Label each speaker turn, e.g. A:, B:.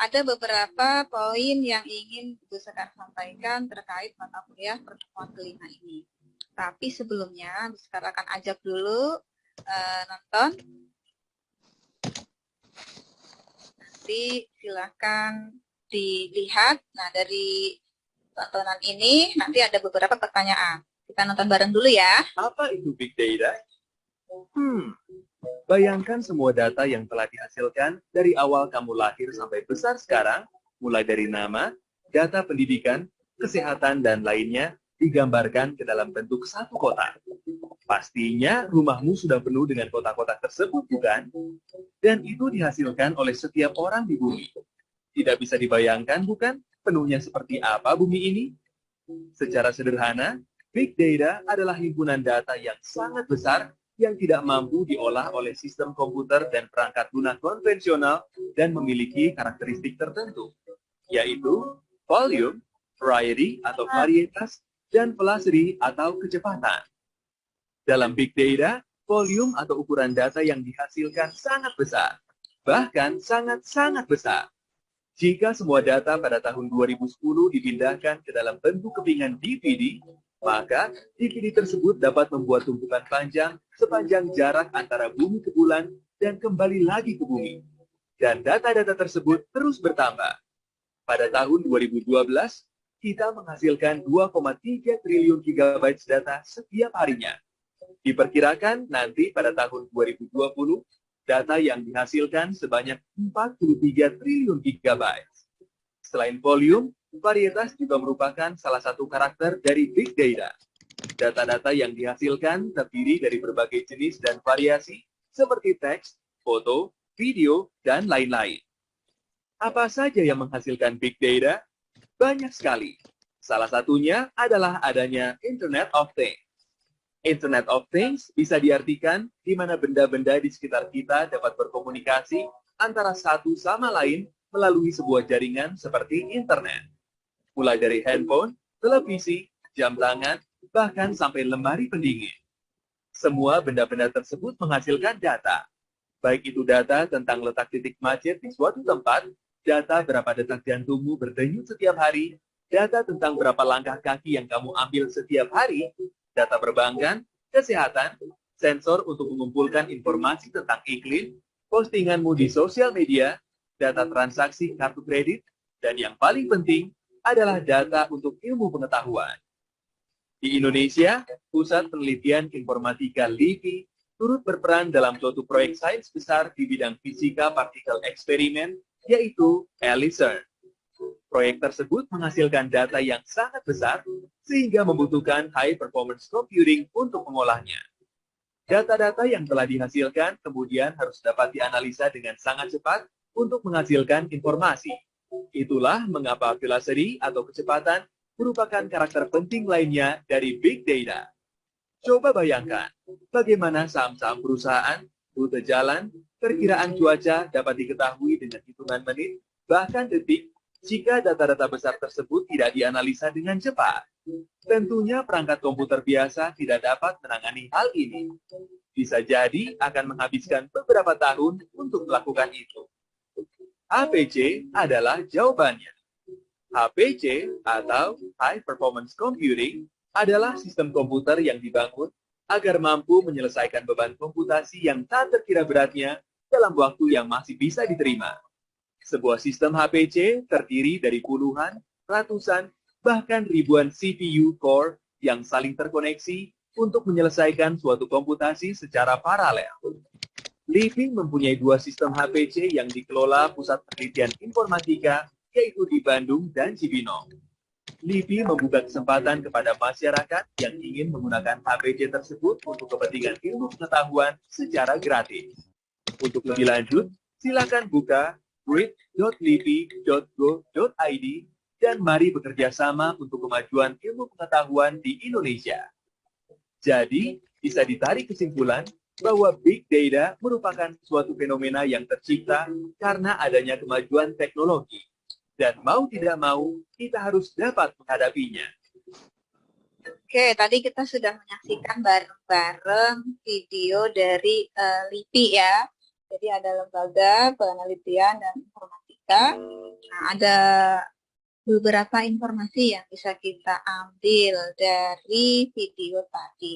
A: Ada beberapa poin yang ingin Ibu Sekar sampaikan terkait mata kuliah pertemuan kelima ini. Tapi sebelumnya, Ibu Sekar akan ajak dulu nonton. Nanti silahkan dilihat. Nah, dari tontonan ini nanti ada beberapa pertanyaan. Kita nonton bareng dulu ya.
B: Apa itu Big Data? Bayangkan semua data yang telah dihasilkan dari awal kamu lahir sampai besar sekarang, mulai dari nama, data pendidikan, kesehatan, dan lainnya, digambarkan ke dalam bentuk satu kotak. Pastinya rumahmu sudah penuh dengan kotak-kotak tersebut, bukan? Dan itu dihasilkan oleh setiap orang di bumi. Tidak bisa dibayangkan, bukan? Penuhnya seperti apa bumi ini? Secara sederhana, Big Data adalah himpunan data yang sangat besar yang tidak mampu diolah oleh sistem komputer dan perangkat lunak konvensional dan memiliki karakteristik tertentu, yaitu volume, variety atau varietas, dan velocity atau kecepatan. Dalam Big Data, volume atau ukuran data yang dihasilkan sangat besar, bahkan sangat-sangat besar. Jika semua data pada tahun 2010 dipindahkan ke dalam bentuk kepingan DVD, maka DVD tersebut dapat membuat tumpukan panjang sepanjang jarak antara bumi ke bulan dan kembali lagi ke bumi. Dan data-data tersebut terus bertambah. Pada tahun 2012, kita menghasilkan 2,3 triliun gigabyte data setiap harinya. Diperkirakan nanti pada tahun 2020, data yang dihasilkan sebanyak 43 triliun gigabyte. Selain volume, varietas juga merupakan salah satu karakter dari Big Data. Data-data yang dihasilkan terdiri dari berbagai jenis dan variasi, seperti teks, foto, video, dan lain-lain. Apa saja yang menghasilkan Big Data? Banyak sekali. Salah satunya adalah adanya Internet of Things. Internet of Things bisa diartikan di mana benda-benda di sekitar kita dapat berkomunikasi antara satu sama lain melalui sebuah jaringan seperti internet. Mulai dari handphone, televisi, jam tangan, bahkan sampai lemari pendingin. Semua benda-benda tersebut menghasilkan data. Baik itu data tentang letak titik macet di suatu tempat, data berapa detak jantungmu berdenyut setiap hari, data tentang berapa langkah kaki yang kamu ambil setiap hari, data perbankan, kesehatan, sensor untuk mengumpulkan informasi tentang iklim, postinganmu di sosial media, data transaksi kartu kredit, dan yang paling penting adalah data untuk ilmu pengetahuan. Di Indonesia, Pusat Penelitian Informatika LIPI turut berperan dalam suatu proyek sains besar di bidang fisika partikel eksperimen, yaitu ELICERN. Proyek tersebut menghasilkan data yang sangat besar sehingga membutuhkan high performance computing untuk mengolahnya. Data-data yang telah dihasilkan kemudian harus dapat dianalisa dengan sangat cepat untuk menghasilkan informasi. Itulah mengapa velocity atau kecepatan merupakan karakter penting lainnya dari Big Data. Coba bayangkan, bagaimana saham-saham perusahaan, rute jalan, perkiraan cuaca dapat diketahui dengan hitungan menit, bahkan detik, jika data-data besar tersebut tidak dianalisa dengan cepat. Tentunya perangkat komputer biasa tidak dapat menangani hal ini. Bisa jadi akan menghabiskan beberapa tahun untuk melakukan itu. HPC adalah jawabannya. HPC atau High Performance Computing adalah sistem komputer yang dibangun agar mampu menyelesaikan beban komputasi yang tak terkira beratnya dalam waktu yang masih bisa diterima. Sebuah sistem HPC terdiri dari puluhan, ratusan, bahkan ribuan CPU core yang saling terkoneksi untuk menyelesaikan suatu komputasi secara paralel. LIPI mempunyai dua sistem HPC yang dikelola Pusat Penelitian Informatika, yaitu di Bandung dan Cibinong. LIPI membuka kesempatan kepada masyarakat yang ingin menggunakan HPC tersebut untuk kepentingan ilmu pengetahuan secara gratis. Untuk lebih lanjut, silakan buka grid.lipi.go.id dan mari bekerja sama untuk kemajuan ilmu pengetahuan di Indonesia. Jadi, bisa ditarik kesimpulan bahwa Big Data merupakan suatu fenomena yang tercipta karena adanya kemajuan teknologi. Dan mau tidak mau, kita harus dapat menghadapinya.
A: Oke, tadi kita sudah menyaksikan bareng-bareng video dari LIPI ya. Jadi ada Lembaga Penelitian dan Informatika kita. Nah, ada beberapa informasi yang bisa kita ambil dari video tadi.